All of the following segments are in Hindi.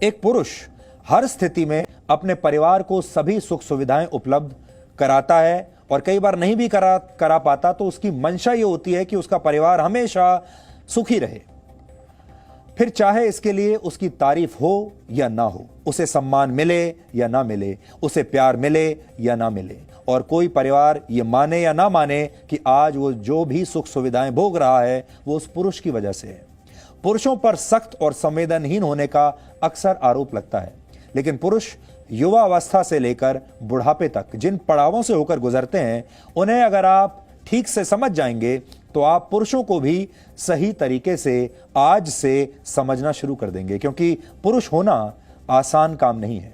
एक पुरुष हर स्थिति में अपने परिवार को सभी सुख सुविधाएं उपलब्ध कराता है और कई बार नहीं भी करा पाता तो उसकी मंशा ये होती है कि उसका परिवार हमेशा सुखी रहे। फिर चाहे इसके लिए उसकी तारीफ हो या ना हो, उसे सम्मान मिले या ना मिले, उसे प्यार मिले या ना मिले, और कोई परिवार ये माने या ना माने कि आज वो जो भी सुख सुविधाएं भोग रहा है वो उस पुरुष की वजह से है। पुरुषों पर सख्त और संवेदनहीन होने का अक्सर आरोप लगता है, लेकिन पुरुष युवा अवस्था से लेकर बुढ़ापे तक जिन पड़ावों से होकर गुजरते हैं उन्हें अगर आप ठीक से समझ जाएंगे तो आप पुरुषों को भी सही तरीके से आज से समझना शुरू कर देंगे, क्योंकि पुरुष होना आसान काम नहीं है।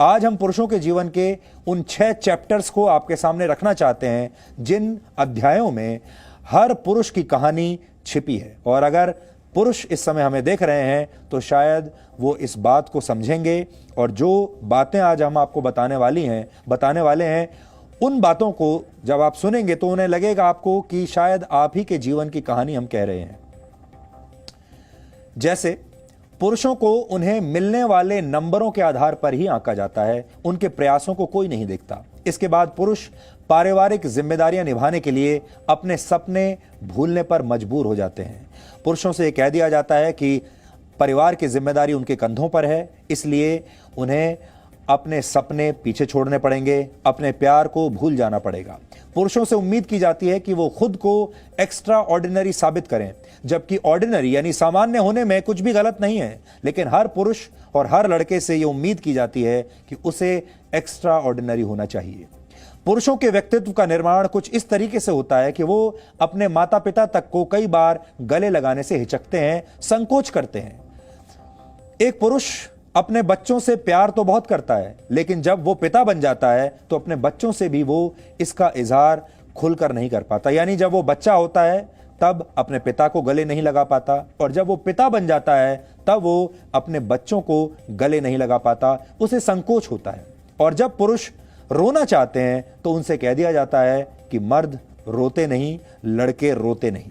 आज हम पुरुषों के जीवन के उन 6 चैप्टर्स को आपके सामने रखना चाहते हैं जिन अध्यायों में हर पुरुष की कहानी छिपी है, और अगर पुरुष इस समय हमें देख रहे हैं तो शायद वो इस बात को समझेंगे और जो बातें आज हम आपको बताने वाले हैं उन बातों को जब आप सुनेंगे तो उन्हें लगेगा आपको कि शायद आप ही के जीवन की कहानी हम कह रहे हैं। जैसे पुरुषों को उन्हें मिलने वाले नंबरों के आधार पर ही आंका जाता है, उनके प्रयासों को कोई नहीं देखता। इसके बाद पुरुष पारिवारिक जिम्मेदारियां निभाने के लिए अपने सपने भूलने पर मजबूर हो जाते हैं। पुरुषों से कह दिया जाता है कि परिवार की जिम्मेदारी उनके कंधों पर है, इसलिए उन्हें अपने सपने पीछे छोड़ने पड़ेंगे, अपने प्यार को भूल जाना पड़ेगा। पुरुषों से उम्मीद की जाती है कि वो खुद को एक्स्ट्रा ऑर्डिनरी साबित करें, जबकि ऑर्डिनरी यानी सामान्य होने में कुछ भी गलत नहीं है, लेकिन हर पुरुष और हर लड़के से ये उम्मीद की जाती है कि उसे एक्स्ट्रा ऑर्डिनरी होना चाहिए। पुरुषों के व्यक्तित्व का निर्माण कुछ इस तरीके से होता है कि वो अपने माता पिता तक को कई बार गले लगाने से हिचकते हैं, संकोच करते हैं। एक पुरुष अपने बच्चों से प्यार तो बहुत करता है, लेकिन जब वो पिता बन जाता है तो अपने बच्चों से भी वो इसका इजहार खुलकर नहीं कर पाता। यानी जब वो बच्चा होता है तब अपने पिता को गले नहीं लगा पाता, और जब वो पिता बन जाता है तब वो अपने बच्चों को गले नहीं लगा पाता, उसे संकोच होता है। और जब पुरुष रोना चाहते हैं तो उनसे कह दिया जाता है कि मर्द रोते नहीं, लड़के रोते नहीं।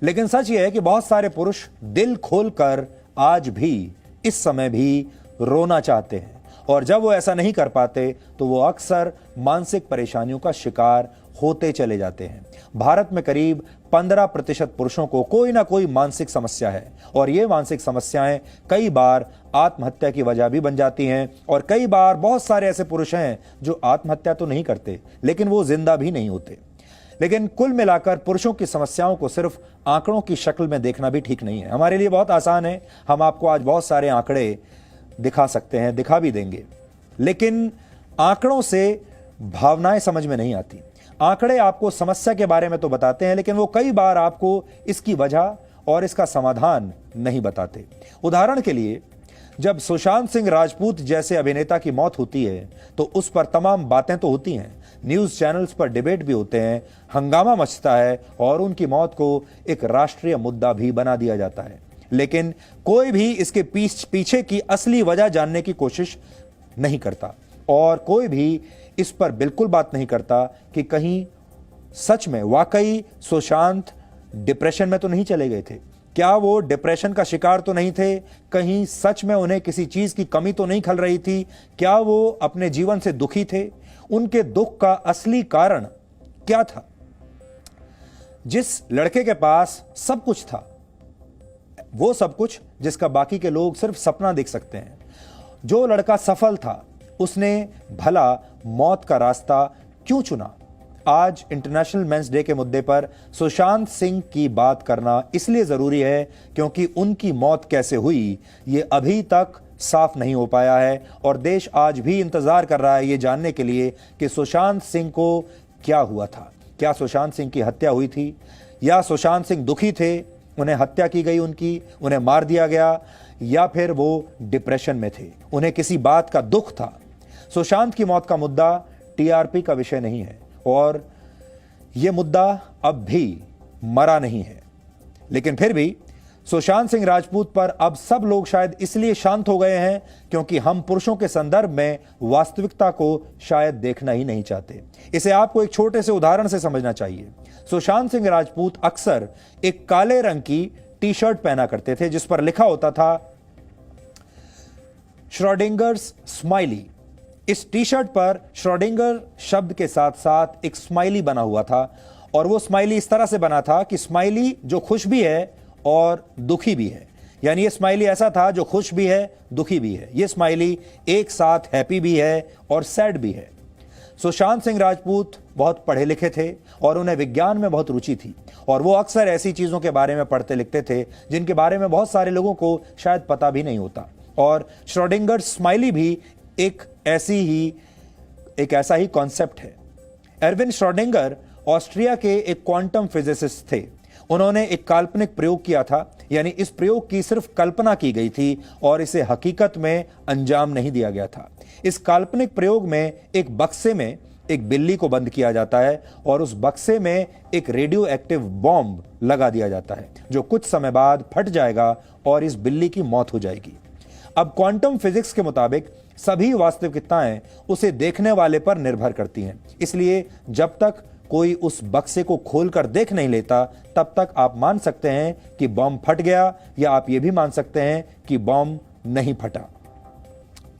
लेकिन सच यह है कि बहुत सारे पुरुष दिल खोलकर आज भी इस समय भी रोना चाहते हैं, और जब वो ऐसा नहीं कर पाते तो वो अक्सर मानसिक परेशानियों का शिकार होते चले जाते हैं। भारत में करीब 15% पुरुषों को कोई ना कोई मानसिक समस्या है, और ये मानसिक समस्याएं कई बार आत्महत्या की वजह भी बन जाती हैं। और कई बार बहुत सारे ऐसे पुरुष हैं जो आत्महत्या तो नहीं करते, लेकिन वो जिंदा भी नहीं होते। लेकिन कुल मिलाकर पुरुषों की समस्याओं को सिर्फ आंकड़ों की शक्ल में देखना भी ठीक नहीं है। हमारे लिए बहुत आसान है, हम आपको आज बहुत सारे आंकड़े दिखा सकते हैं, दिखा भी देंगे, लेकिन आंकड़ों से भावनाएं समझ में नहीं आती। आंकड़े आपको समस्या के बारे में तो बताते हैं, लेकिन वो कई बार आपको इसकी वजह और इसका समाधान नहीं बताते। उदाहरण के लिए, जब सुशांत सिंह राजपूत जैसे अभिनेता की मौत होती है तो उस पर तमाम बातें तो होती हैं, न्यूज़ चैनल्स पर डिबेट भी होते हैं, हंगामा मचता है और उनकी मौत को एक राष्ट्रीय मुद्दा भी बना दिया जाता है, लेकिन कोई भी इसके पीछे की असली वजह जानने की कोशिश नहीं करता, और कोई भी इस पर बिल्कुल बात नहीं करता कि कहीं सच में वाकई सुशांत डिप्रेशन में तो नहीं चले गए थे, क्या वो डिप्रेशन का शिकार तो नहीं थे, कहीं सच में उन्हें किसी चीज की कमी तो नहीं खल रही थी, क्या वो अपने जीवन से दुखी थे, उनके दुख का असली कारण क्या था। जिस लड़के के पास सब कुछ था, वो सब कुछ जिसका बाकी के लोग सिर्फ सपना देख सकते हैं, जो लड़का सफल था, उसने भला मौत का रास्ता क्यों चुना। आज इंटरनेशनल मेंस डे के मुद्दे पर सुशांत सिंह की बात करना इसलिए जरूरी है क्योंकि उनकी मौत कैसे हुई ये अभी तक साफ नहीं हो पाया है, और देश आज भी इंतजार कर रहा है ये जानने के लिए कि सुशांत सिंह को क्या हुआ था। क्या सुशांत सिंह की हत्या हुई थी, या सुशांत सिंह दुखी थे, उन्हें हत्या की गई, उन्हें मार दिया गया, या फिर वो डिप्रेशन में थे, उन्हें किसी बात का दुख था। सुशांत की मौत का मुद्दा टीआरपी का विषय नहीं है, और यह मुद्दा अब भी मरा नहीं है, लेकिन फिर भी सुशांत सिंह राजपूत पर अब सब लोग शायद इसलिए शांत हो गए हैं क्योंकि हम पुरुषों के संदर्भ में वास्तविकता को शायद देखना ही नहीं चाहते। इसे आपको एक छोटे से उदाहरण से समझना चाहिए। सुशांत सिंह राजपूत अक्सर एक काले रंग की टी शर्ट पहना करते थे जिस पर लिखा होता था श्रोडिंगर्स स्माइली। इस टी शर्ट पर श्रोडिंगर शब्द के साथ साथ एक स्माइली बना हुआ था और वो स्माइली इस तरह से बना था कि स्माइली जो खुश भी है और दुखी भी है, यानी ये स्माइली ऐसा था जो खुश भी है दुखी भी है। ये स्माइली एक साथ हैप्पी भी है और सैड भी है। सुशांत सिंह राजपूत बहुत पढ़े लिखे थे और उन्हें विज्ञान में बहुत रुचि थी और वो अक्सर ऐसी चीजों के बारे में पढ़ते लिखते थे जिनके बारे में बहुत सारे लोगों को शायद पता भी नहीं होता। और श्रोडिंगर स्माइली भी एक ऐसा ही कॉन्सेप्ट है। एरविन श्रोडिंगर ऑस्ट्रिया के एक क्वांटम फिजिसिस्ट थे। उन्होंने एक काल्पनिक प्रयोग किया था, यानी इस प्रयोग की सिर्फ कल्पना की गई थी और इसे हकीकत में अंजाम नहीं दिया गया था। इस काल्पनिक प्रयोग में एक बक्से में एक बिल्ली को बंद किया जाता है और उस बक्से में एक रेडियो एक्टिव बॉम्ब लगा दिया जाता है जो कुछ समय बाद फट जाएगा और इस बिल्ली की मौत हो जाएगी। अब क्वांटम फिजिक्स के मुताबिक सभी वास्तविकताएं उसे देखने वाले पर निर्भर करती हैं, इसलिए जब तक कोई उस बक्से को खोलकर देख नहीं लेता तब तक आप मान सकते हैं कि बॉम्ब फट गया, या आप यह भी मान सकते हैं कि बॉम्ब नहीं फटा।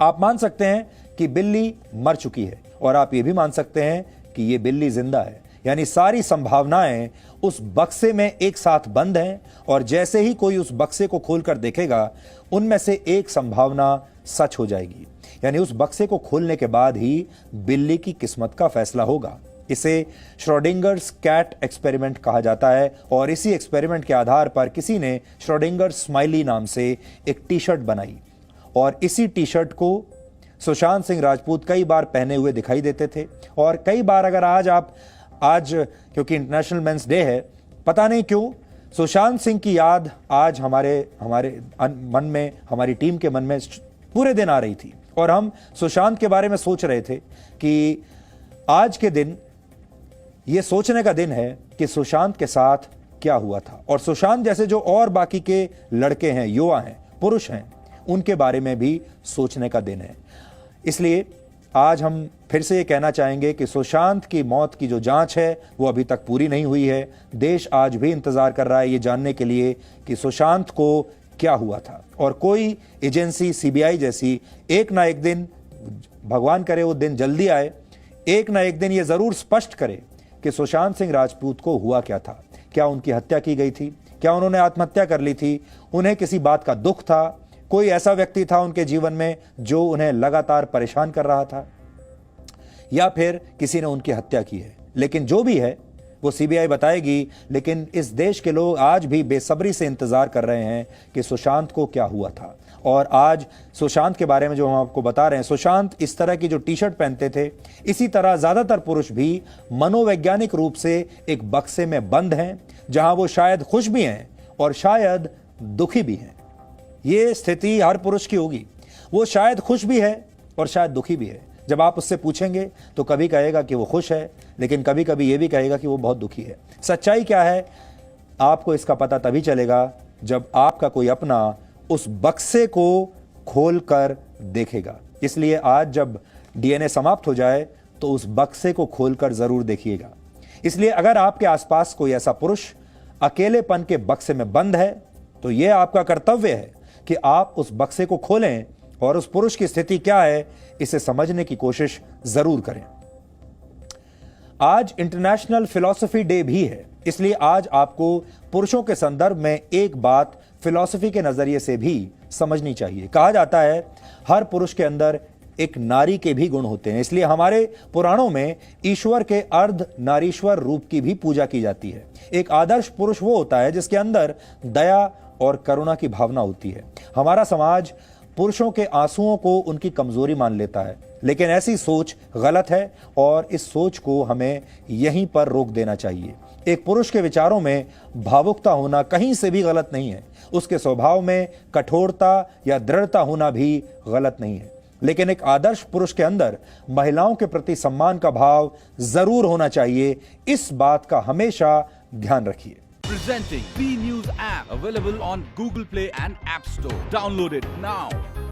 आप मान सकते हैं कि बिल्ली मर चुकी है और आप ये भी मान सकते हैं कि ये बिल्ली जिंदा है, यानी सारी संभावनाएं उस बक्से में एक साथ बंद हैं और जैसे ही कोई उस बक्से को खोलकर देखेगा उनमें से एक संभावना सच हो जाएगी, यानी उस बक्से को खोलने के बाद ही बिल्ली की किस्मत का फैसला होगा। इसे श्रोडिंगर्स कैट एक्सपेरिमेंट कहा जाता है और इसी एक्सपेरिमेंट के आधार पर किसी ने श्रोडिंगर स्माइली नाम से एक टी शर्ट बनाई और इसी टी शर्ट को सुशांत सिंह राजपूत कई बार पहने हुए दिखाई देते थे। और कई बार अगर आज क्योंकि इंटरनेशनल मेंस डे है, पता नहीं क्यों सुशांत सिंह की याद आज हमारे मन में, हमारी टीम के मन में पूरे दिन आ रही थी और हम सुशांत के बारे में सोच रहे थे कि आज के दिन ये सोचने का दिन है कि सुशांत के साथ क्या हुआ था और सुशांत जैसे जो और बाकी के लड़के हैं, युवा हैं, पुरुष हैं, उनके बारे में भी सोचने का दिन है। इसलिए आज हम फिर से ये कहना चाहेंगे कि सुशांत की मौत की जो जांच है वो अभी तक पूरी नहीं हुई है। देश आज भी इंतजार कर रहा है ये जानने के लिए कि सुशांत को क्या हुआ था और कोई एजेंसी सीबीआई जैसी एक ना एक दिन, भगवान करे वो दिन जल्दी आए, एक ना एक दिन ये जरूर स्पष्ट करे कि सुशांत सिंह राजपूत को हुआ क्या था। क्या उनकी हत्या की गई थी? क्या उन्होंने आत्महत्या कर ली थी? उन्हें किसी बात का दुख था? कोई ऐसा व्यक्ति था उनके जीवन में जो उन्हें लगातार परेशान कर रहा था, या फिर किसी ने उनकी हत्या की है? लेकिन जो भी है वो सीबीआई बताएगी। लेकिन इस देश के लोग आज भी बेसब्री से इंतजार कर रहे हैं कि सुशांत को क्या हुआ था। और आज सुशांत के बारे में जो हम आपको बता रहे हैं, सुशांत इस तरह की जो टी शर्ट पहनते थे, इसी तरह ज्यादातर पुरुष भी मनोवैज्ञानिक रूप से एक बक्से में बंद हैं जहां वो शायद खुश भी हैं और शायद दुखी भी हैं। ये स्थिति हर पुरुष की होगी, वो शायद खुश भी है और शायद दुखी भी है। जब आप उससे पूछेंगे तो कभी कहेगा कि वो खुश है, लेकिन कभी कभी ये भी कहेगा कि वो बहुत दुखी है। सच्चाई क्या है आपको इसका पता तभी चलेगा जब आपका कोई अपना उस बक्से को खोलकर देखेगा। इसलिए आज जब डीएनए समाप्त हो जाए तो उस बक्से को खोलकर जरूर देखिएगा। इसलिए अगर आपके आसपास कोई ऐसा पुरुष अकेलेपन के बक्से में बंद है तो यह आपका कर्तव्य है कि आप उस बक्से को खोलें और उस पुरुष की स्थिति क्या है इसे समझने की कोशिश जरूर करें। आज इंटरनेशनल फिलॉसफी डे भी है, इसलिए आज आपको पुरुषों के संदर्भ में एक बात फिलॉसफी के नजरिए से भी समझनी चाहिए। कहा जाता है हर पुरुष के अंदर एक नारी के भी गुण होते हैं, इसलिए हमारे पुराणों में ईश्वर के अर्ध नारीश्वर रूप की भी पूजा की जाती है। एक आदर्श पुरुष वो होता है जिसके अंदर दया और करुणा की भावना होती है। हमारा समाज पुरुषों के आंसुओं को उनकी कमजोरी मान लेता है, लेकिन ऐसी सोच गलत है और इस सोच को हमें यहीं पर रोक देना चाहिए। एक पुरुष के विचारों में भावुकता होना कहीं से भी गलत नहीं है, उसके स्वभाव में कठोरता या दृढ़ता होना भी गलत नहीं है, लेकिन एक आदर्श पुरुष के अंदर महिलाओं के प्रति सम्मान का भाव जरूर होना चाहिए। इस बात का हमेशा ध्यान रखिए। Presenting B News app available on Google Play and App Store. Download it now.